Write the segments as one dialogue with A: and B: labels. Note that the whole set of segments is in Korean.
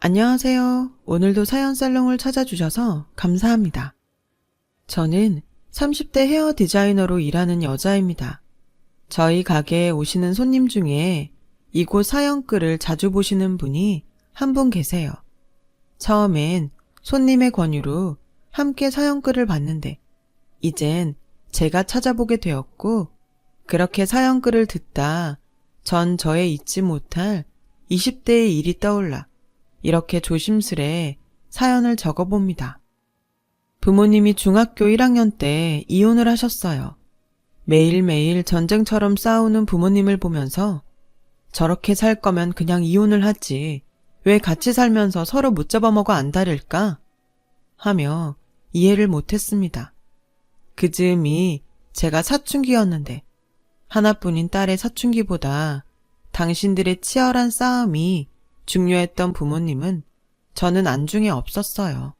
A: 안녕하세요. 오늘도 사연살롱을 찾아주셔서 감사합니다. 저는 30대 헤어 디자이너로 일하는 여자입니다. 저희 가게에 오시는 손님 중에 이곳 사연글을 자주 보시는 분이 한 분 계세요. 처음엔 손님의 권유로 함께 사연글을 봤는데 이젠 제가 찾아보게 되었고, 그렇게 사연글을 듣다 전 저의 잊지 못할 20대의 일이 떠올라 이렇게 조심스레 사연을 적어봅니다. 부모님이 중학교 1학년 때 이혼을 하셨어요. 매일매일 전쟁처럼 싸우는 부모님을 보면서 저렇게 살 거면 그냥 이혼을 하지 왜 같이 살면서 서로 못 잡아먹어 안달일까? 하며 이해를 못했습니다. 그 즈음이 제가 사춘기였는데 하나뿐인 딸의 사춘기보다 당신들의 치열한 싸움이 중요했던 부모님은 저는 안중에 없었어요.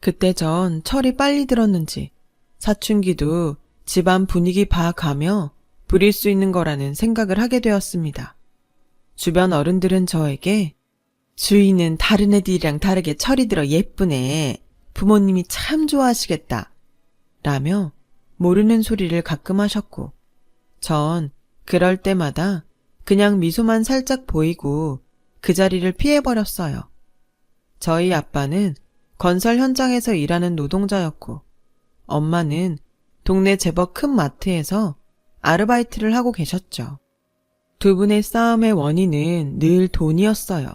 A: 그때 전 철이 빨리 들었는지 사춘기도 집안 분위기 봐가며 부릴 수 있는 거라는 생각을 하게 되었습니다. 주변 어른들은 저에게 주인은 다른 애들이랑 다르게 철이 들어 예쁘네. 부모님이 참 좋아하시겠다. 라며 모르는 소리를 가끔 하셨고, 전 그럴 때마다 그냥 미소만 살짝 보이고 그 자리를 피해버렸어요. 저희 아빠는 건설 현장에서 일하는 노동자였고, 엄마는 동네 제법 큰 마트에서 아르바이트를 하고 계셨죠. 두 분의 싸움의 원인은 늘 돈이었어요.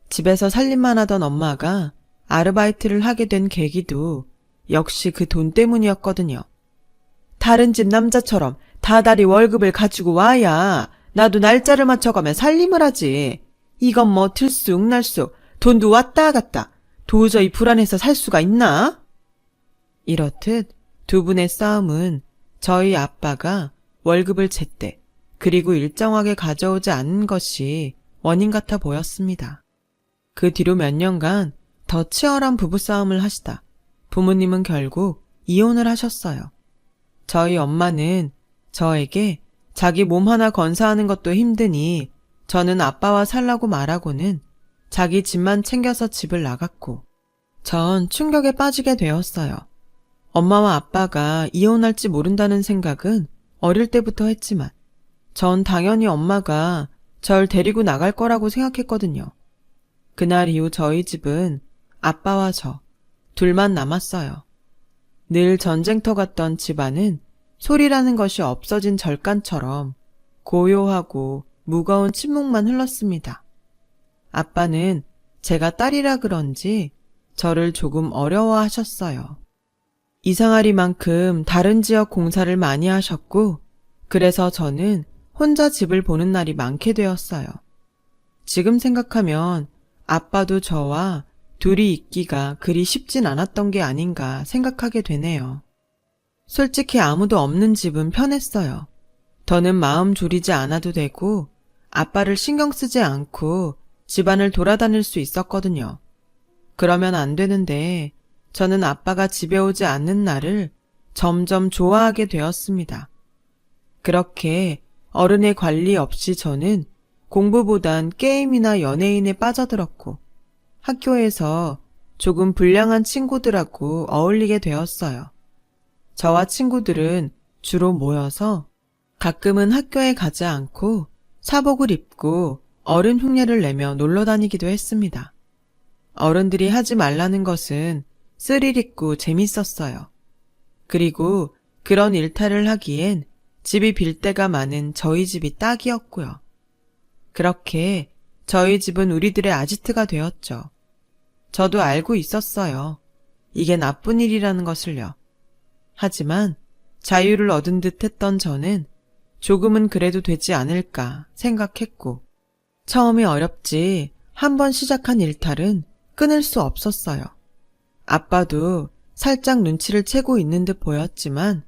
A: 집에서 살림만 하던 엄마가 아르바이트를 하게 된 계기도 역시 그 돈 때문이었거든요. 다른 집 남자처럼 다달이 월급을 가지고 와야 나도 날짜를 맞춰가며 살림을 하지. 이건 뭐 들쑥날쑥 돈도 왔다 갔다 도저히 불안해서 살 수가 있나? 이렇듯 두 분의 싸움은 저희 아빠가 월급을 제때 그리고 일정하게 가져오지 않는 것이 원인 같아 보였습니다. 그 뒤로 몇 년간 더 치열한 부부싸움을 하시다 부모님은 결국 이혼을 하셨어요. 저희 엄마는 저에게 자기 몸 하나 건사하는 것도 힘드니 저는 아빠와 살라고 말하고는 자기 집만 챙겨서 집을 나갔고, 전 충격에 빠지게 되었어요. 엄마와 아빠가 이혼할지 모른다는 생각은 어릴 때부터 했지만 전 당연히 엄마가 절 데리고 나갈 거라고 생각했거든요. 그날 이후 저희 집은 아빠와 저 둘만 남았어요. 늘 전쟁터 같던 집안은 소리라는 것이 없어진 절간처럼 고요하고 무거운 침묵만 흘렀습니다. 아빠는 제가 딸이라 그런지 저를 조금 어려워하셨어요. 이상하리만큼 다른 지역 공사를 많이 하셨고, 그래서 저는 혼자 집을 보는 날이 많게 되었어요. 지금 생각하면 아빠도 저와 둘이 있기가 그리 쉽진 않았던 게 아닌가 생각하게 되네요. 솔직히 아무도 없는 집은 편했어요. 더는 마음 졸이지 않아도 되고 아빠를 신경 쓰지 않고 집안을 돌아다닐 수 있었거든요. 그러면 안 되는데 저는 아빠가 집에 오지 않는 날을 점점 좋아하게 되었습니다. 그렇게 어른의 관리 없이 저는 공부보단 게임이나 연예인에 빠져들었고 학교에서 조금 불량한 친구들하고 어울리게 되었어요. 저와 친구들은 주로 모여서 가끔은 학교에 가지 않고 사복을 입고 어른 흉내를 내며 놀러 다니기도 했습니다. 어른들이 하지 말라는 것은 스릴 있고 재밌었어요. 그리고 그런 일탈을 하기엔 집이 빌 데가 많은 저희 집이 딱이었고요. 그렇게 저희 집은 우리들의 아지트가 되었죠. 저도 알고 있었어요. 이게 나쁜 일이라는 것을요. 하지만 자유를 얻은 듯 했던 저는 조금은 그래도 되지 않을까 생각했고, 처음이 어렵지 한번 시작한 일탈은 끊을 수 없었어요. 아빠도 살짝 눈치를 채고 있는 듯 보였지만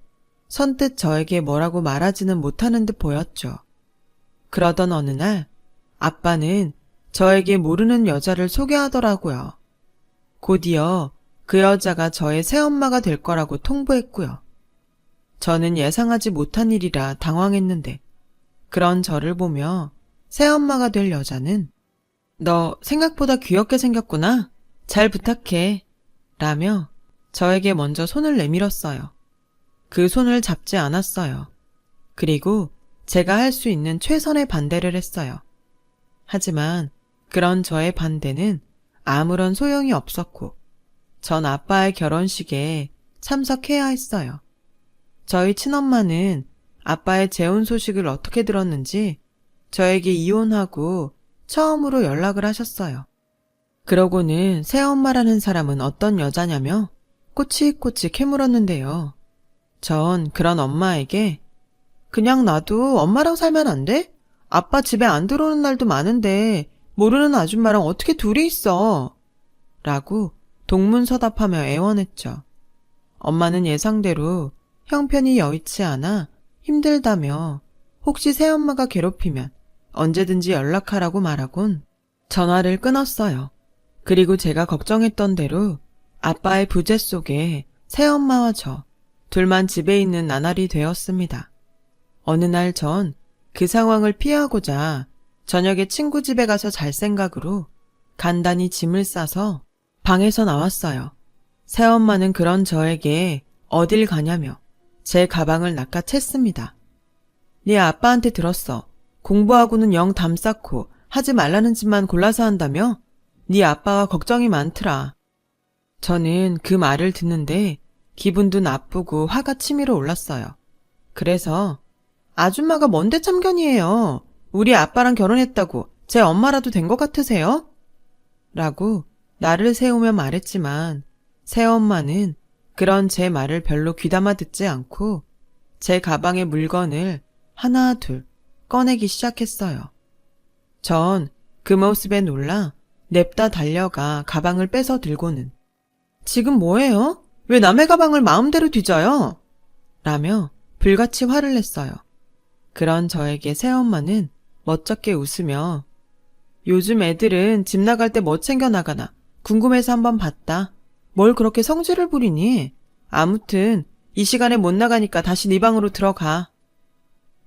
A: 선뜻 저에게 뭐라고 말하지는 못하는 듯 보였죠. 그러던 어느 날 아빠는 저에게 모르는 여자를 소개하더라고요. 곧이어 그 여자가 저의 새엄마가 될 거라고 통보했고요. 저는 예상하지 못한 일이라 당황했는데 그런 저를 보며 새엄마가 될 여자는 너 생각보다 귀엽게 생겼구나. 잘 부탁해. 라며 저에게 먼저 손을 내밀었어요. 그 손을 잡지 않았어요. 그리고 제가 할 수 있는 최선의 반대를 했어요. 하지만 그런 저의 반대는 아무런 소용이 없었고 전 아빠의 결혼식에 참석해야 했어요. 저희 친엄마는 아빠의 재혼 소식을 어떻게 들었는지 저에게 이혼하고 처음으로 연락을 하셨어요. 그러고는 새엄마라는 사람은 어떤 여자냐며 꼬치꼬치 캐물었는데요. 전 그런 엄마에게 그냥 나도 엄마랑 살면 안 돼? 아빠 집에 안 들어오는 날도 많은데 모르는 아줌마랑 어떻게 둘이 있어? 라고 동문서답하며 애원했죠. 엄마는 예상대로 형편이 여의치 않아 힘들다며 혹시 새엄마가 괴롭히면 언제든지 연락하라고 말하곤 전화를 끊었어요. 그리고 제가 걱정했던 대로 아빠의 부재 속에 새엄마와 저 둘만 집에 있는 나날이 되었습니다. 어느 날 전 그 상황을 피하고자 저녁에 친구 집에 가서 잘 생각으로 간단히 짐을 싸서 방에서 나왔어요. 새엄마는 그런 저에게 어딜 가냐며 제 가방을 낚아챘습니다. 네 아빠한테 들었어. 공부하고는 영 담쌓고 하지 말라는 짓만 골라서 한다며? 네 아빠가 걱정이 많더라. 저는 그 말을 듣는데 기분도 나쁘고 화가 치밀어 올랐어요. 그래서 아줌마가 뭔데 참견이에요. 우리 아빠랑 결혼했다고 제 엄마라도 된 것 같으세요? 라고 나를 세우며 말했지만 새엄마는 그런 제 말을 별로 귀담아 듣지 않고 제 가방의 물건을 하나 둘 꺼내기 시작했어요. 전 그 모습에 놀라 냅다 달려가 가방을 빼서 들고는 지금 뭐예요? 왜 남의 가방을 마음대로 뒤져요? 라며 불같이 화를 냈어요. 그런 저에게 새엄마는 멋쩍게 웃으며 요즘 애들은 집 나갈 때 뭐 챙겨 나가나 궁금해서 한번 봤다. 뭘 그렇게 성질을 부리니? 아무튼 이 시간에 못 나가니까 다시 네 방으로 들어가.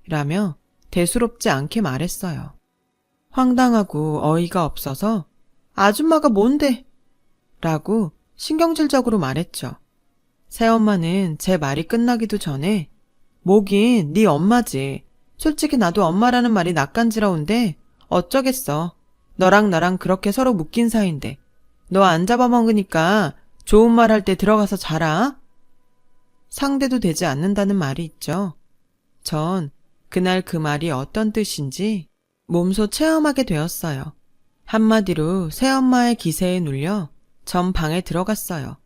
A: 라며 대수롭지 않게 말했어요. 황당하고 어이가 없어서 아줌마가 뭔데? 라고 신경질적으로 말했죠. 새엄마는 제 말이 끝나기도 전에 뭐긴 네 엄마지. 솔직히 나도 엄마라는 말이 낯간지러운데 어쩌겠어. 너랑 나랑 그렇게 서로 묶인 사이인데 너 안 잡아먹으니까 좋은 말 할 때 들어가서 자라. 상대도 되지 않는다는 말이 있죠. 전 그날 그 말이 어떤 뜻인지 몸소 체험하게 되었어요. 한마디로 새엄마의 기세에 눌려 전 방에 들어갔어요.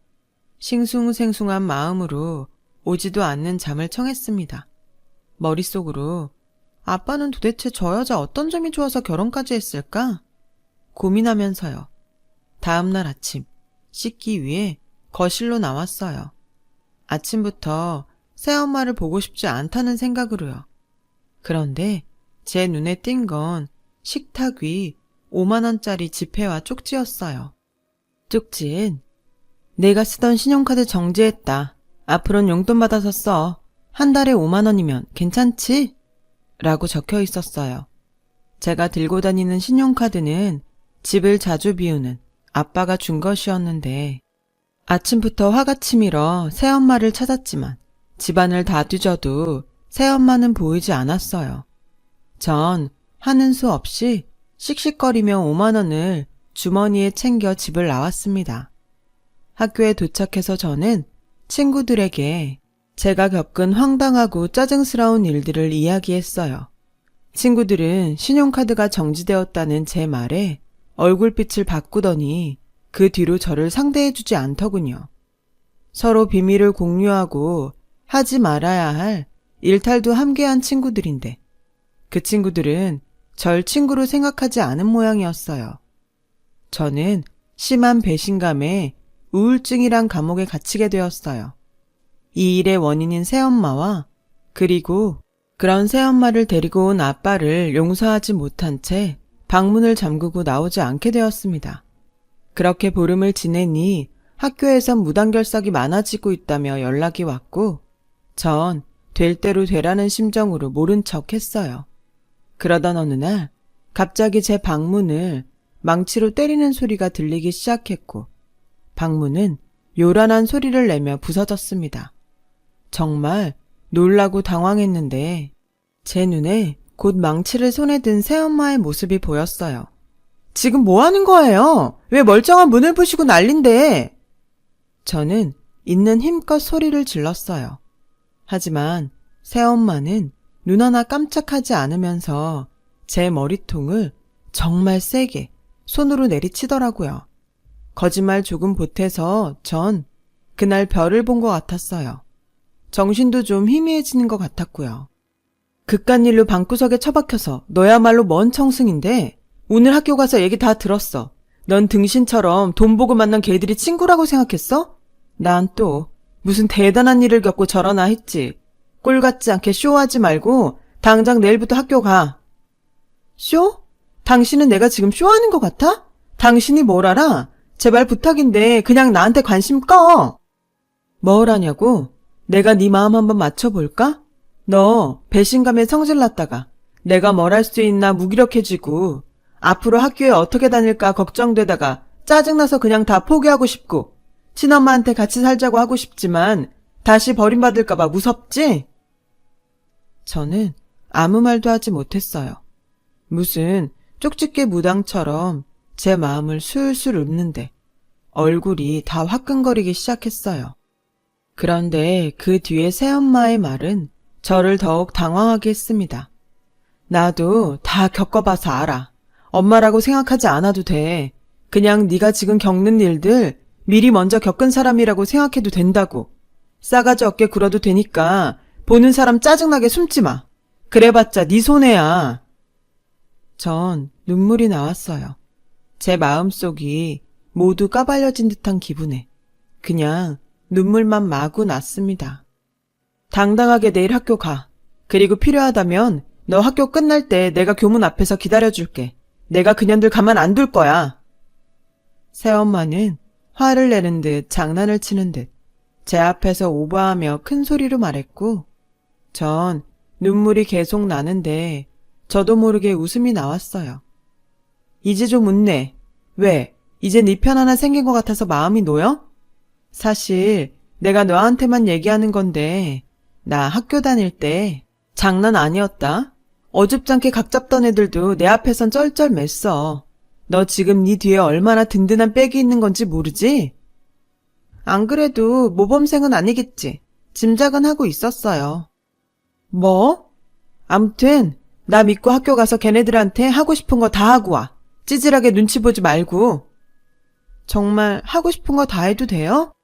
A: 싱숭생숭한 마음으로 오지도 않는 잠을 청했습니다. 머릿속으로 아빠는 도대체 저 여자 어떤 점이 좋아서 결혼까지 했을까? 고민하면서요. 다음날 아침 씻기 위해 거실로 나왔어요. 아침부터 새엄마를 보고 싶지 않다는 생각으로요. 그런데 제 눈에 띈 건 식탁 위 5만원짜리 지폐와 쪽지였어요. 쪽지엔 내가 쓰던 신용카드 정지했다. 앞으로는 용돈 받아서 써. 한 달에 5만원이면 괜찮지? 라고 적혀 있었어요. 제가 들고 다니는 신용카드는 집을 자주 비우는 아빠가 준 것이었는데 아침부터 화가 치밀어 새엄마를 찾았지만 집안을 다 뒤져도 새엄마는 보이지 않았어요. 전 하는 수 없이 씩씩거리며 5만원을 주머니에 챙겨 집을 나왔습니다. 학교에 도착해서 저는 친구들에게 제가 겪은 황당하고 짜증스러운 일들을 이야기했어요. 친구들은 신용카드가 정지되었다는 제 말에 얼굴빛을 바꾸더니 그 뒤로 저를 상대해주지 않더군요. 서로 비밀을 공유하고 하지 말아야 할 일탈도 함께한 친구들인데 그 친구들은 절 친구로 생각하지 않은 모양이었어요. 저는 심한 배신감에 우울증이란 감옥에 갇히게 되었어요. 이 일의 원인인 새엄마와 그리고 그런 새엄마를 데리고 온 아빠를 용서하지 못한 채 방문을 잠그고 나오지 않게 되었습니다. 그렇게 보름을 지내니 학교에선 무단결석이 많아지고 있다며 연락이 왔고 전 될 대로 되라는 심정으로 모른 척 했어요. 그러던 어느 날 갑자기 제 방문을 망치로 때리는 소리가 들리기 시작했고 방문은 요란한 소리를 내며 부서졌습니다. 정말 놀라고 당황했는데 제 눈에 곧 망치를 손에 든 새엄마의 모습이 보였어요. 지금 뭐 하는 거예요? 왜 멀쩡한 문을 부시고 난린데? 저는 있는 힘껏 소리를 질렀어요. 하지만 새엄마는 눈 하나 깜짝하지 않으면서 제 머리통을 정말 세게 손으로 내리치더라고요. 거짓말 조금 보태서 전 그날 별을 본 것 같았어요. 정신도 좀 희미해지는 것 같았고요. 그깟 일로 방구석에 처박혀서 너야말로 뭔 청승인데 오늘 학교 가서 얘기 다 들었어. 넌 등신처럼 돈 보고 만난 개들이 친구라고 생각했어? 난 또 무슨 대단한 일을 겪고 저러나 했지. 꼴 같지 않게 쇼하지 말고 당장 내일부터 학교 가. 쇼? 당신은 내가 지금 쇼하는 것 같아? 당신이 뭘 알아? 제발 부탁인데 그냥 나한테 관심 꺼. 뭘 하냐고? 내가 네 마음 한번 맞춰볼까? 너 배신감에 성질났다가 내가 뭘 할 수 있나 무기력해지고 앞으로 학교에 어떻게 다닐까 걱정되다가 짜증나서 그냥 다 포기하고 싶고 친엄마한테 같이 살자고 하고 싶지만 다시 버림받을까봐 무섭지? 저는 아무 말도 하지 못했어요. 무슨 쪽집게 무당처럼 제 마음을 술술 읊는데 얼굴이 다 화끈거리기 시작했어요. 그런데 그 뒤에 새엄마의 말은 저를 더욱 당황하게 했습니다. 나도 다 겪어봐서 알아. 엄마라고 생각하지 않아도 돼. 그냥 네가 지금 겪는 일들 미리 먼저 겪은 사람이라고 생각해도 된다고. 싸가지 없게 굴어도 되니까 보는 사람 짜증나게 숨지 마. 그래봤자 네 손해야. 전 눈물이 나왔어요. 제 마음속이 모두 까발려진 듯한 기분에 그냥 눈물만 마구 났습니다. 당당하게 내일 학교 가. 그리고 필요하다면 너 학교 끝날 때 내가 교문 앞에서 기다려줄게. 내가 그년들 가만 안 둘 거야. 새엄마는 화를 내는 듯 장난을 치는 듯 제 앞에서 오버하며 큰 소리로 말했고 전 눈물이 계속 나는데 저도 모르게 웃음이 나왔어요. 이제 좀 웃네. 왜? 이제 네 편 하나 생긴 것 같아서 마음이 놓여? 사실 내가 너한테만 얘기하는 건데 나 학교 다닐 때 장난 아니었다. 어줍잖게 각 잡던 애들도 내 앞에선 쩔쩔맸어. 너 지금 네 뒤에 얼마나 든든한 백이 있는 건지 모르지? 안 그래도 모범생은 아니겠지. 짐작은 하고 있었어요. 뭐? 암튼 나 믿고 학교 가서 걔네들한테 하고 싶은 거 다 하고 와. 찌질하게 눈치 보지 말고. 정말 하고 싶은 거 다 해도 돼요?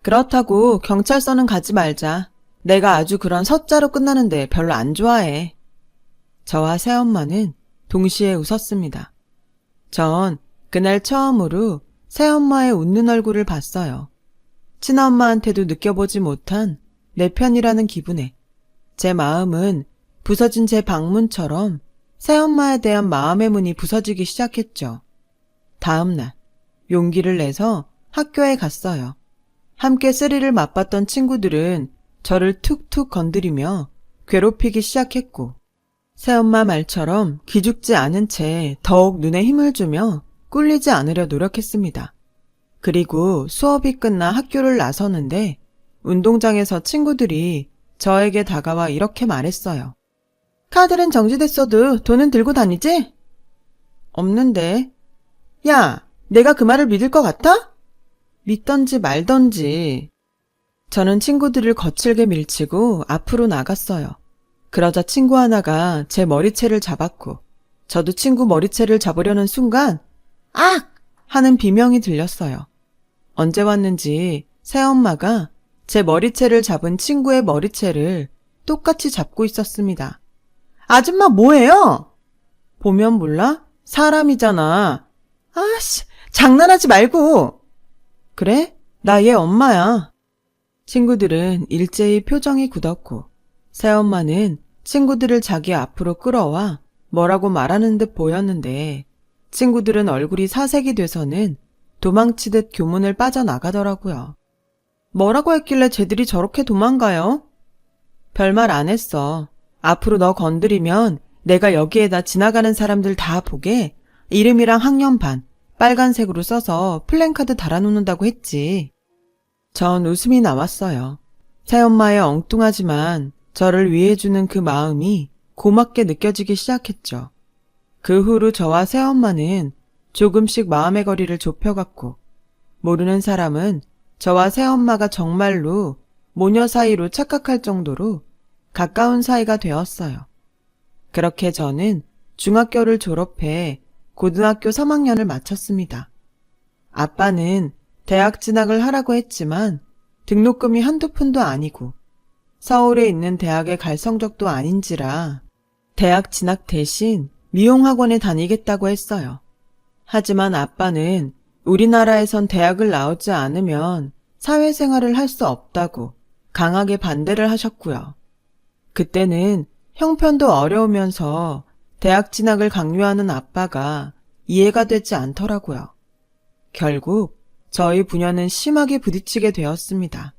A: 그렇다고 경찰서는 가지 말자. 내가 아주 그런 서자로 끝나는데 별로 안 좋아해. 저와 새엄마는 동시에 웃었습니다. 전 그날 처음으로 새엄마의 웃는 얼굴을 봤어요. 친엄마한테도 느껴보지 못한 내 편이라는 기분에 제 마음은 부서진 제 방문처럼 새엄마에 대한 마음의 문이 부서지기 시작했죠. 다음 날 용기를 내서 학교에 갔어요. 함께 쓰리를 맛봤던 친구들은 저를 툭툭 건드리며 괴롭히기 시작했고 새엄마 말처럼 기죽지 않은 채 더욱 눈에 힘을 주며 꿀리지 않으려 노력했습니다. 그리고 수업이 끝나 학교를 나서는데 운동장에서 친구들이 저에게 다가와 이렇게 말했어요. 카드는 정지됐어도 돈은 들고 다니지? 없는데. 야, 내가 그 말을 믿을 것 같아? 믿던지 말던지. 저는 친구들을 거칠게 밀치고 앞으로 나갔어요. 그러자 친구 하나가 제 머리채를 잡았고 저도 친구 머리채를 잡으려는 순간 악! 하는 비명이 들렸어요. 언제 왔는지 새엄마가 제 머리채를 잡은 친구의 머리채를 똑같이 잡고 있었습니다. 아줌마 뭐예요? 보면 몰라? 사람이잖아. 아씨, 장난하지 말고. 그래? 나 얘 엄마야. 친구들은 일제히 표정이 굳었고 새엄마는 친구들을 자기 앞으로 끌어와 뭐라고 말하는 듯 보였는데 친구들은 얼굴이 사색이 돼서는 도망치듯 교문을 빠져나가더라고요. 뭐라고 했길래 쟤들이 저렇게 도망가요? 별말 안 했어. 앞으로 너 건드리면 내가 여기에다 지나가는 사람들 다 보게 이름이랑 학년반, 빨간색으로 써서 플랜카드 달아놓는다고 했지. 전 웃음이 나왔어요. 새엄마의 엉뚱하지만 저를 위해주는 그 마음이 고맙게 느껴지기 시작했죠. 그 후로 저와 새엄마는 조금씩 마음의 거리를 좁혀갔고, 모르는 사람은 저와 새엄마가 정말로 모녀 사이로 착각할 정도로 가까운 사이가 되었어요. 그렇게 저는 중학교를 졸업해 고등학교 3학년을 마쳤습니다. 아빠는 대학 진학을 하라고 했지만 등록금이 한두 푼도 아니고 서울에 있는 대학에 갈 성적도 아닌지라 대학 진학 대신 미용학원에 다니겠다고 했어요. 하지만 아빠는 우리나라에선 대학을 나오지 않으면 사회생활을 할 수 없다고 강하게 반대를 하셨고요. 그때는 형편도 어려우면서 대학 진학을 강요하는 아빠가 이해가 되지 않더라고요. 결국 저희 부녀는 심하게 부딪히게 되었습니다.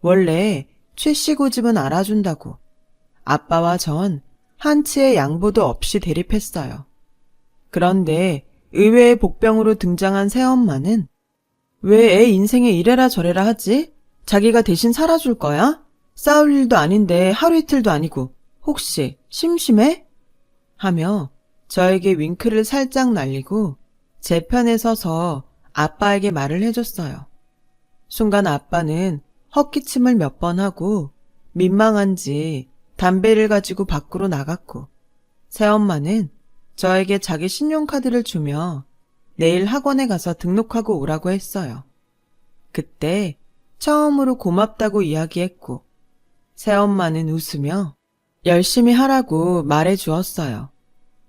A: 원래 최씨 고집은 알아준다고 아빠와 전 한치의 양보도 없이 대립했어요. 그런데 의외의 복병으로 등장한 새엄마는 왜 애 인생에 이래라 저래라 하지? 자기가 대신 살아줄 거야? 싸울 일도 아닌데 하루 이틀도 아니고 혹시 심심해? 하며 저에게 윙크를 살짝 날리고 제 편에 서서 아빠에게 말을 해줬어요. 순간 아빠는 헛기침을 몇 번 하고 민망한지 담배를 가지고 밖으로 나갔고, 새엄마는 저에게 자기 신용카드를 주며 내일 학원에 가서 등록하고 오라고 했어요. 그때 처음으로 고맙다고 이야기했고, 새엄마는 웃으며 열심히 하라고 말해 주었어요.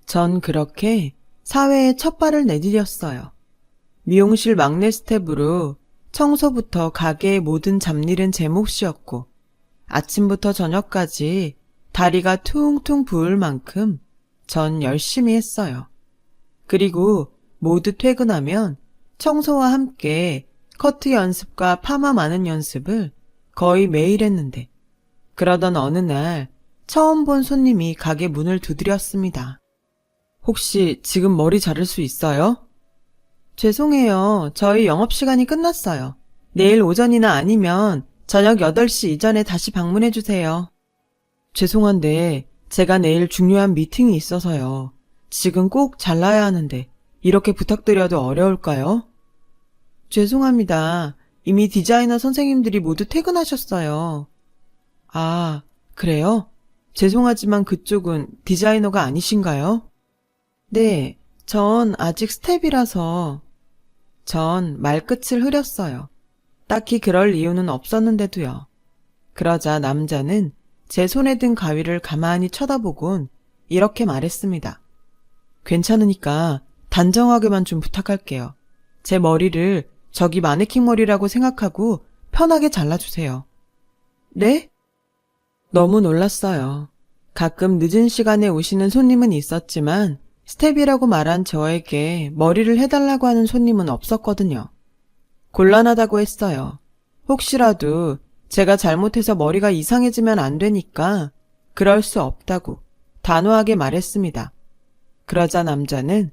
A: 전 그렇게 사회에 첫 발을 내디뎠어요. 미용실 막내 스텝으로 청소부터 가게의 모든 잡일은 제 몫이었고, 아침부터 저녁까지 다리가 퉁퉁 부을 만큼 전 열심히 했어요. 그리고 모두 퇴근하면 청소와 함께 커트 연습과 파마 마는 연습을 거의 매일 했는데, 그러던 어느 날 처음 본 손님이 가게 문을 두드렸습니다. 혹시 지금 머리 자를 수 있어요? 죄송해요. 저희 영업시간이 끝났어요. 내일 오전이나 아니면 저녁 8시 이전에 다시 방문해 주세요. 죄송한데 제가 내일 중요한 미팅이 있어서요. 지금 꼭 잘라야 하는데 이렇게 부탁드려도 어려울까요? 죄송합니다. 이미 디자이너 선생님들이 모두 퇴근하셨어요. 아, 그래요? 죄송하지만 그쪽은 디자이너가 아니신가요? 네, 전 아직 스텝이라서. 전 말끝을 흐렸어요. 딱히 그럴 이유는 없었는데도요. 그러자 남자는 제 손에 든 가위를 가만히 쳐다보곤 이렇게 말했습니다. 괜찮으니까 단정하게만 좀 부탁할게요. 제 머리를 저기 마네킹 머리라고 생각하고 편하게 잘라주세요. 네? 너무 놀랐어요. 가끔 늦은 시간에 오시는 손님은 있었지만 스텝이라고 말한 저에게 머리를 해달라고 하는 손님은 없었거든요. 곤란하다고 했어요. 혹시라도 제가 잘못해서 머리가 이상해지면 안 되니까 그럴 수 없다고 단호하게 말했습니다. 그러자 남자는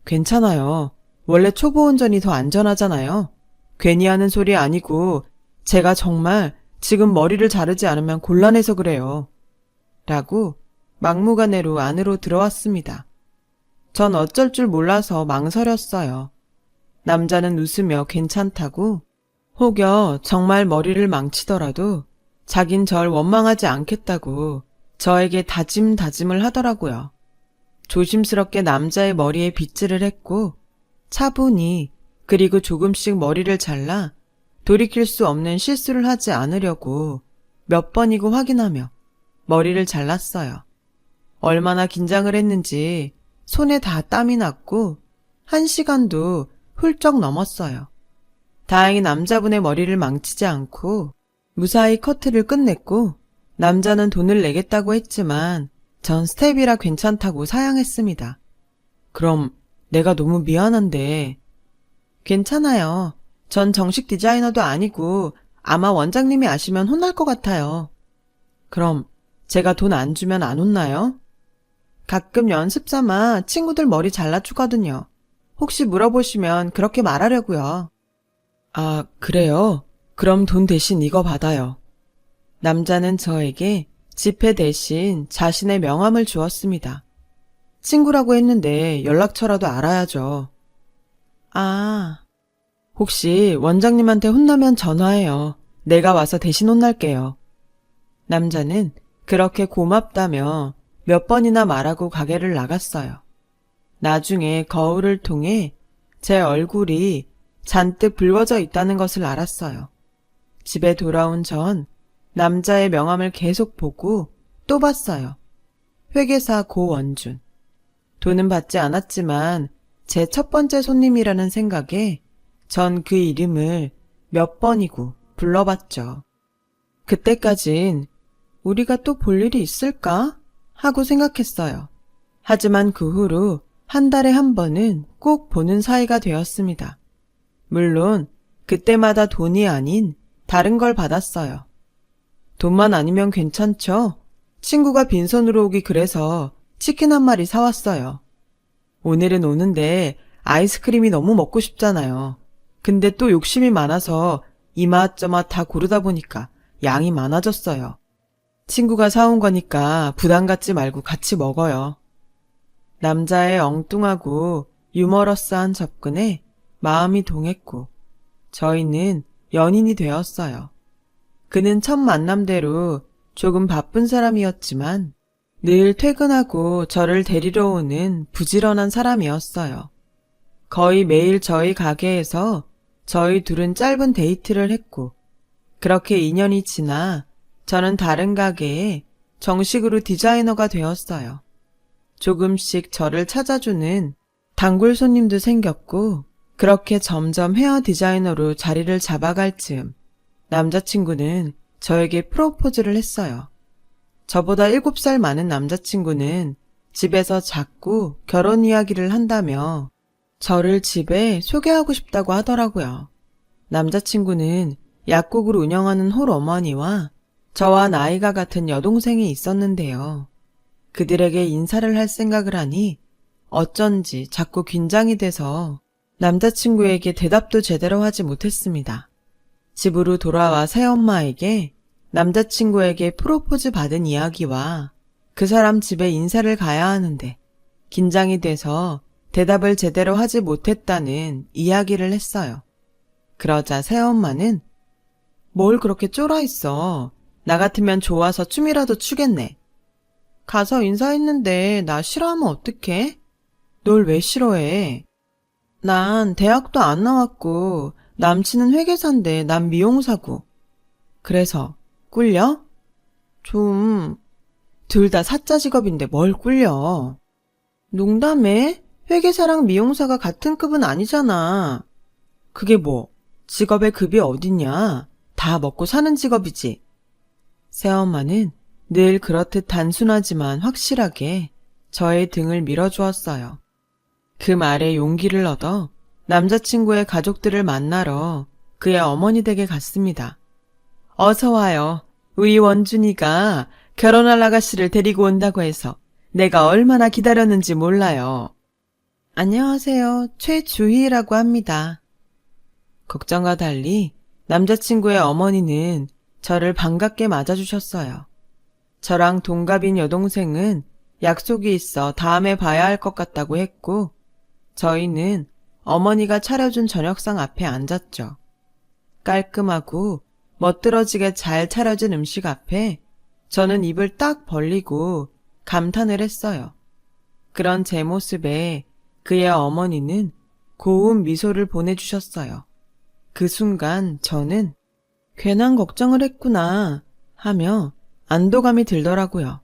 A: 괜찮아요. 원래 초보 운전이 더 안전하잖아요. 괜히 하는 소리 아니고 제가 정말 지금 머리를 자르지 않으면 곤란해서 그래요. 라고 막무가내로 안으로 들어왔습니다. 전 어쩔 줄 몰라서 망설였어요. 남자는 웃으며 괜찮다고, 혹여 정말 머리를 망치더라도 자긴 절 원망하지 않겠다고 저에게 다짐을 하더라고요. 조심스럽게 남자의 머리에 빗질을 했고 차분히 그리고 조금씩 머리를 잘라 돌이킬 수 없는 실수를 하지 않으려고 몇 번이고 확인하며 머리를 잘랐어요. 얼마나 긴장을 했는지 손에 다 땀이 났고 1시간도 훌쩍 넘었어요. 다행히 남자분의 머리를 망치지 않고 무사히 커트를 끝냈고 남자는 돈을 내겠다고 했지만 전 스텝이라 괜찮다고 사양했습니다. 그럼 내가 너무 미안한데. 괜찮아요. 전 정식 디자이너도 아니고 아마 원장님이 아시면 혼날 것 같아요. 그럼 제가 돈 안 주면 안 혼나요? 가끔 연습 삼아 친구들 머리 잘라주거든요. 혹시 물어보시면 그렇게 말하려고요. 아, 그래요? 그럼 돈 대신 이거 받아요. 남자는 저에게 지폐 대신 자신의 명함을 주었습니다. 친구라고 했는데 연락처라도 알아야죠. 아, 혹시 원장님한테 혼나면 전화해요. 내가 와서 대신 혼날게요. 남자는 그렇게 고맙다며 몇 번이나 말하고 가게를 나갔어요. 나중에 거울을 통해 제 얼굴이 잔뜩 붉어져 있다는 것을 알았어요. 집에 돌아온 전 남자의 명함을 계속 보고 또 봤어요. 회계사 고원준. 돈은 받지 않았지만 제 첫 번째 손님이라는 생각에 전 그 이름을 몇 번이고 불러봤죠. 그때까진 우리가 또 볼 일이 있을까? 하고 생각했어요. 하지만 그 후로 한 달에 한 번은 꼭 보는 사이가 되었습니다. 물론 그때마다 돈이 아닌 다른 걸 받았어요. 돈만 아니면 괜찮죠? 친구가 빈손으로 오기 그래서 치킨 한 마리 사왔어요. 오늘은 오는데 아이스크림이 너무 먹고 싶잖아요. 근데 또 욕심이 많아서 이맛저맛 다 고르다 보니까 양이 많아졌어요. 친구가 사온 거니까 부담 갖지 말고 같이 먹어요. 남자의 엉뚱하고 유머러스한 접근에 마음이 동했고 저희는 연인이 되었어요. 그는 첫 만남대로 조금 바쁜 사람이었지만 늘 퇴근하고 저를 데리러 오는 부지런한 사람이었어요. 거의 매일 저희 가게에서 저희 둘은 짧은 데이트를 했고 그렇게 2년이 지나 저는 다른 가게에 정식으로 디자이너가 되었어요. 조금씩 저를 찾아주는 단골 손님도 생겼고 그렇게 점점 헤어 디자이너로 자리를 잡아갈 즈음 남자친구는 저에게 프로포즈를 했어요. 저보다 7살 많은 남자친구는 집에서 자꾸 결혼 이야기를 한다며 저를 집에 소개하고 싶다고 하더라고요. 남자친구는 약국을 운영하는 홀어머니와 저와 나이가 같은 여동생이 있었는데요. 그들에게 인사를 할 생각을 하니 어쩐지 자꾸 긴장이 돼서 남자친구에게 대답도 제대로 하지 못했습니다. 집으로 돌아와 새엄마에게 남자친구에게 프로포즈 받은 이야기와 그 사람 집에 인사를 가야 하는데 긴장이 돼서 대답을 제대로 하지 못했다는 이야기를 했어요. 그러자 새엄마는 뭘 그렇게 쫄아있어. 나 같으면 좋아서 춤이라도 추겠네. 가서 인사했는데 나 싫어하면 어떡해? 널 왜 싫어해? 난 대학도 안 나왔고 남친은 회계사인데 난 미용사고. 그래서 꿀려? 좀... 둘 다 사짜 직업인데 뭘 꿀려. 농담해? 회계사랑 미용사가 같은 급은 아니잖아. 그게 뭐 직업의 급이 어딨냐. 다 먹고 사는 직업이지. 새엄마는 늘 그렇듯 단순하지만 확실하게 저의 등을 밀어주었어요. 그 말에 용기를 얻어 남자친구의 가족들을 만나러 그의 어머니 댁에 갔습니다. 어서 와요. 우리 원준이가 결혼할 아가씨를 데리고 온다고 해서 내가 얼마나 기다렸는지 몰라요. 안녕하세요. 최주희라고 합니다. 걱정과 달리 남자친구의 어머니는 저를 반갑게 맞아주셨어요. 저랑 동갑인 여동생은 약속이 있어 다음에 봐야 할 것 같다고 했고 저희는 어머니가 차려준 저녁상 앞에 앉았죠. 깔끔하고 멋들어지게 잘 차려진 음식 앞에 저는 입을 딱 벌리고 감탄을 했어요. 그런 제 모습에 그의 어머니는 고운 미소를 보내주셨어요. 그 순간 저는 괜한 걱정을 했구나 하며 안도감이 들더라고요.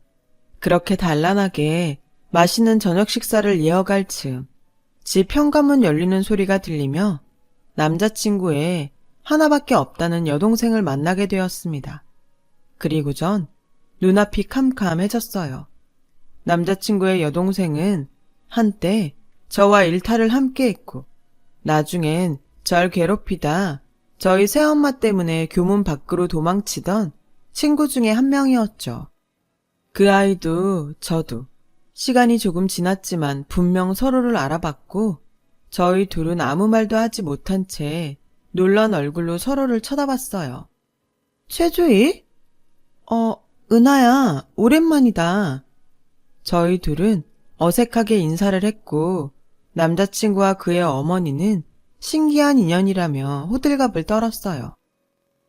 A: 그렇게 단란하게 맛있는 저녁 식사를 이어갈 즈음 집 현관문 열리는 소리가 들리며 남자친구의 하나밖에 없다는 여동생을 만나게 되었습니다. 그리고 전 눈앞이 캄캄해졌어요. 남자친구의 여동생은 한때 저와 일탈을 함께 했고 나중엔 절 괴롭히다 저희 새엄마 때문에 교문 밖으로 도망치던 친구 중에 한 명이었죠. 그 아이도 저도 시간이 조금 지났지만 분명 서로를 알아봤고 저희 둘은 아무 말도 하지 못한 채 놀란 얼굴로 서로를 쳐다봤어요. 최주희? 은하야, 오랜만이다. 저희 둘은 어색하게 인사를 했고 남자친구와 그의 어머니는 신기한 인연이라며 호들갑을 떨었어요.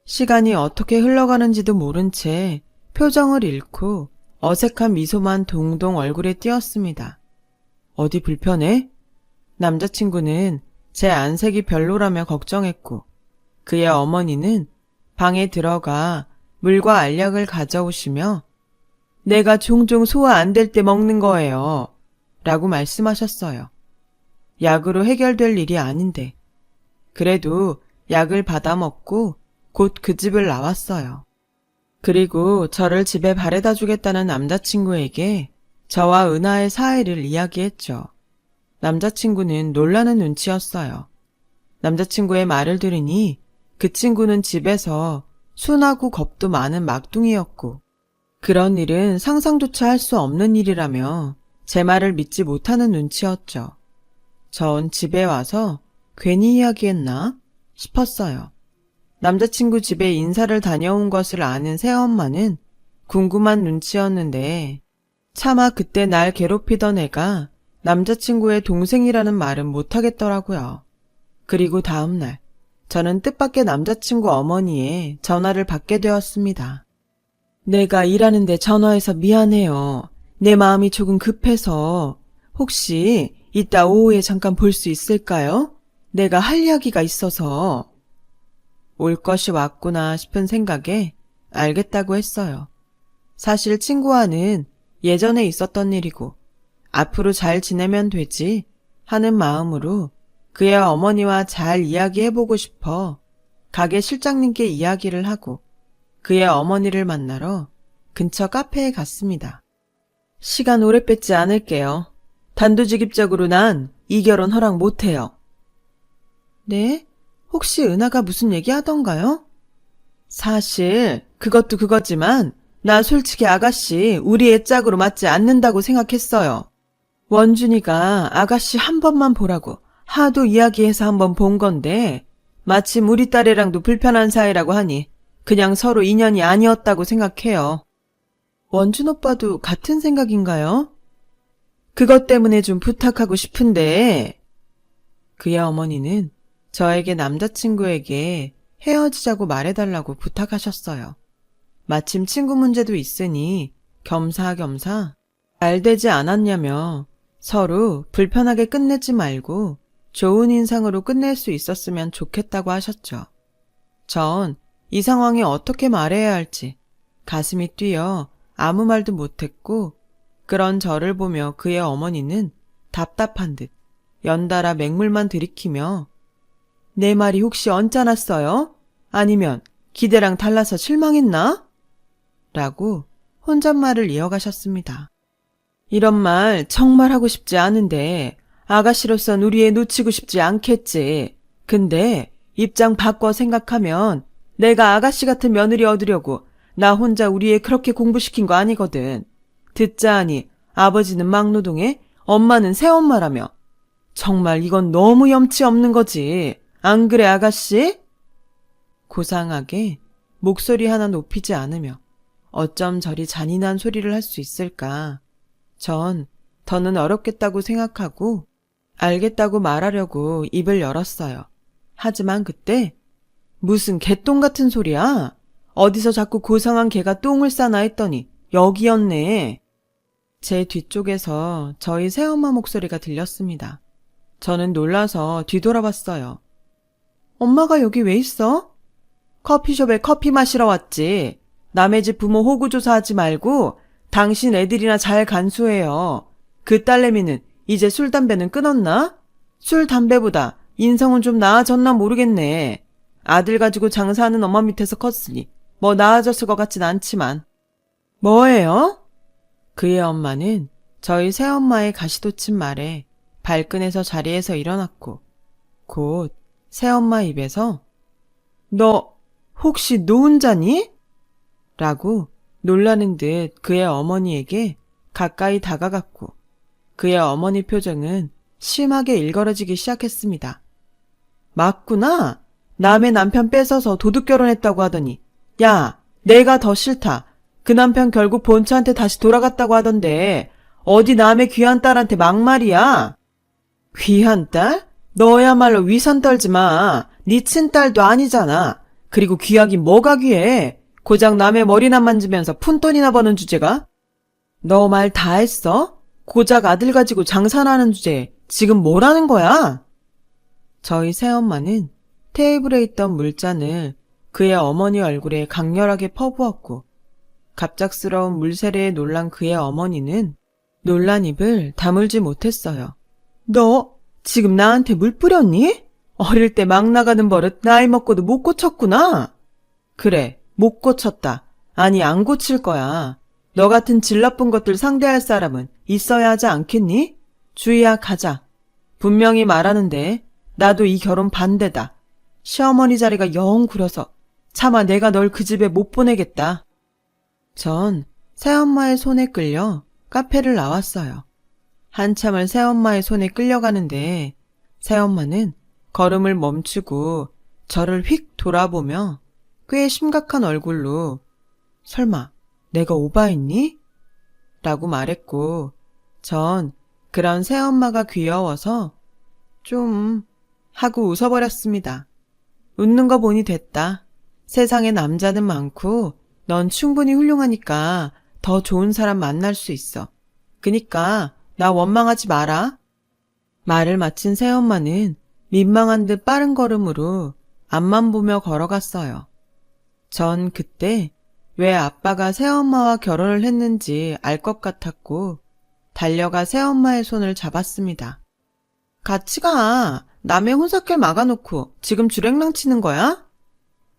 A: 시간이 어떻게 흘러가는지도 모른 채 표정을 잃고 어색한 미소만 동동 얼굴에 띄었습니다. 어디 불편해? 남자친구는 제 안색이 별로라며 걱정했고 그의 어머니는 방에 들어가 물과 알약을 가져오시며 내가 종종 소화 안 될 때 먹는 거예요. 라고 말씀하셨어요. 약으로 해결될 일이 아닌데. 그래도 약을 받아 먹고 곧 그 집을 나왔어요. 그리고 저를 집에 바래다 주겠다는 남자친구에게 저와 은하의 사이를 이야기했죠. 남자친구는 놀라는 눈치였어요. 남자친구의 말을 들으니 그 친구는 집에서 순하고 겁도 많은 막둥이였고 그런 일은 상상조차 할 수 없는 일이라며 제 말을 믿지 못하는 눈치였죠. 전 집에 와서 괜히 이야기했나 싶었어요. 남자친구 집에 인사를 다녀온 것을 아는 새엄마는 궁금한 눈치였는데 차마 그때 날 괴롭히던 애가 남자친구의 동생이라는 말은 못하겠더라고요. 그리고 다음날 저는 뜻밖의 남자친구 어머니의 전화를 받게 되었습니다. 내가 일하는데 전화해서 미안해요. 내 마음이 조금 급해서 혹시 이따 오후에 잠깐 볼 수 있을까요? 내가 할 이야기가 있어서. 올 것이 왔구나 싶은 생각에 알겠다고 했어요. 사실 친구와는 예전에 있었던 일이고 앞으로 잘 지내면 되지 하는 마음으로 그의 어머니와 잘 이야기해보고 싶어 가게 실장님께 이야기를 하고 그의 어머니를 만나러 근처 카페에 갔습니다. 시간 오래 뺏지 않을게요. 단도직입적으로 난 이 결혼 허락 못해요. 네? 혹시 은하가 무슨 얘기하던가요? 사실 그것도 그거지만 나 솔직히 아가씨 우리 애 짝으로 맞지 않는다고 생각했어요. 원준이가 아가씨 한 번만 보라고 하도 이야기해서 한번 본 건데 마침 우리 딸애랑도 불편한 사이라고 하니 그냥 서로 인연이 아니었다고 생각해요. 원준 오빠도 같은 생각인가요? 그것 때문에 좀 부탁하고 싶은데 그의 어머니는 저에게 남자친구에게 헤어지자고 말해달라고 부탁하셨어요. 마침 친구 문제도 있으니 겸사겸사 잘 되지 않았냐며 서로 불편하게 끝내지 말고 좋은 인상으로 끝낼 수 있었으면 좋겠다고 하셨죠. 전 이 상황에 어떻게 말해야 할지 가슴이 뛰어 아무 말도 못했고 그런 저를 보며 그의 어머니는 답답한 듯 연달아 맹물만 들이키며 내 말이 혹시 언짢았어요? 아니면 기대랑 달라서 실망했나? 라고 혼잣말을 이어가셨습니다. 이런 말 정말 하고 싶지 않은데 아가씨로선 우리 애 놓치고 싶지 않겠지. 근데 입장 바꿔 생각하면 내가 아가씨 같은 며느리 얻으려고 나 혼자 우리 애 그렇게 공부시킨 거 아니거든. 듣자 하니 아버지는 막노동에 엄마는 새엄마라며. 정말 이건 너무 염치 없는 거지. 안 그래 아가씨? 고상하게 목소리 하나 높이지 않으며 어쩜 저리 잔인한 소리를 할 수 있을까. 전 더는 어렵겠다고 생각하고 알겠다고 말하려고 입을 열었어요. 하지만 그때 무슨 개똥 같은 소리야? 어디서 자꾸 고상한 개가 똥을 싸나 했더니 여기였네. 제 뒤쪽에서 저희 새엄마 목소리가 들렸습니다. 저는 놀라서 뒤돌아봤어요. 엄마가 여기 왜 있어? 커피숍에 커피 마시러 왔지. 남의 집 부모 호구조사하지 말고 당신 애들이나 잘 간수해요. 그 딸내미는 이제 술, 담배는 끊었나? 술, 담배보다 인성은 좀 나아졌나 모르겠네. 아들 가지고 장사하는 엄마 밑에서 컸으니 뭐 나아졌을 것 같진 않지만. 뭐예요? 그의 엄마는 저희 새엄마의 가시돋친 말에 발끈해서 자리에서 일어났고 곧 새엄마 입에서 너 혹시 노은자니? 라고 놀라는 듯 그의 어머니에게 가까이 다가갔고 그의 어머니 표정은 심하게 일그러지기 시작했습니다. 맞구나. 남의 남편 뺏어서 도둑 결혼했다고 하더니 야, 내가 더 싫다. 그 남편 결국 본처한테 다시 돌아갔다고 하던데 어디 남의 귀한 딸한테 막말이야. 귀한 딸? 너야말로 위선 떨지 마. 네 친딸도 아니잖아. 그리고 귀하긴 뭐가 귀해. 고작 남의 머리나 만지면서 푼돈이나 버는 주제가? 너 말 다 했어? 고작 아들 가지고 장사나는 주제에 지금 뭐라는 거야? 저희 새엄마는 테이블에 있던 물잔을 그의 어머니 얼굴에 강렬하게 퍼부었고 갑작스러운 물세례에 놀란 그의 어머니는 놀란 입을 다물지 못했어요. 너 지금 나한테 물 뿌렸니? 어릴 때 막 나가는 버릇 나이 먹고도 못 고쳤구나. 그래, 못 고쳤다. 아니, 안 고칠 거야. 너 같은 질 나쁜 것들 상대할 사람은 있어야 하지 않겠니? 주희야, 가자. 분명히 말하는데 나도 이 결혼 반대다. 시어머니 자리가 영 구려서 차마 내가 널 그 집에 못 보내겠다. 전 새엄마의 손에 끌려 카페를 나왔어요. 한참을 새엄마의 손에 끌려가는데 새엄마는 걸음을 멈추고 저를 휙 돌아보며 꽤 심각한 얼굴로 설마 내가 오바했니? 라고 말했고 전 그런 새엄마가 귀여워서 좀 하고 웃어버렸습니다. 웃는 거 보니 됐다. 세상에 남자는 많고 넌 충분히 훌륭하니까 더 좋은 사람 만날 수 있어. 그니까 나 원망하지 마라. 말을 마친 새엄마는 민망한 듯 빠른 걸음으로 앞만 보며 걸어갔어요. 전 그때 왜 아빠가 새엄마와 결혼을 했는지 알 것 같았고 달려가 새엄마의 손을 잡았습니다. 같이 가. 남의 혼사길 막아놓고 지금 주랭랑 치는 거야?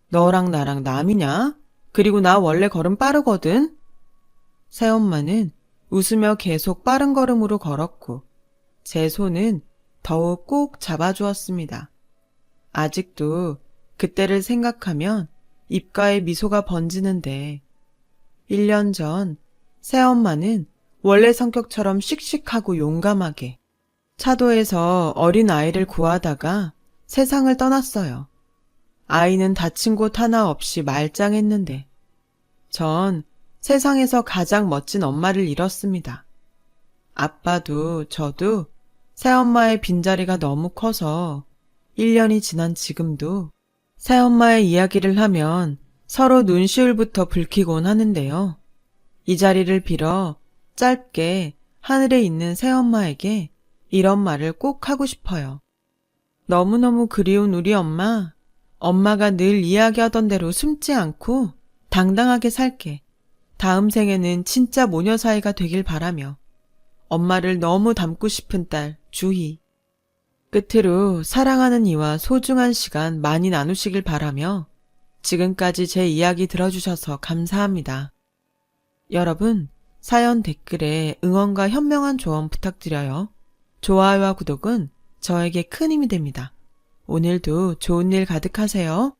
A: 너랑 나랑 남이냐? 그리고 나 원래 걸음 빠르거든? 새엄마는 웃으며 계속 빠른 걸음으로 걸었고 제 손은 더욱 꼭 잡아주었습니다. 아직도 그때를 생각하면 입가에 미소가 번지는데 1년 전 새엄마는 원래 성격처럼 씩씩하고 용감하게 차도에서 어린 아이를 구하다가 세상을 떠났어요. 아이는 다친 곳 하나 없이 말짱했는데 전 세상에서 가장 멋진 엄마를 잃었습니다. 아빠도 저도 새엄마의 빈자리가 너무 커서 1년이 지난 지금도 새엄마의 이야기를 하면 서로 눈시울부터 붉히곤 하는데요. 이 자리를 빌어 짧게 하늘에 있는 새엄마에게 이런 말을 꼭 하고 싶어요. 너무너무 그리운 우리 엄마, 엄마가 늘 이야기하던 대로 숨지 않고 당당하게 살게. 다음 생에는 진짜 모녀 사이가 되길 바라며 엄마를 너무 닮고 싶은 딸 주희. 끝으로 사랑하는 이와 소중한 시간 많이 나누시길 바라며 지금까지 제 이야기 들어주셔서 감사합니다. 여러분, 사연 댓글에 응원과 현명한 조언 부탁드려요. 좋아요와 구독은 저에게 큰 힘이 됩니다. 오늘도 좋은 일 가득하세요.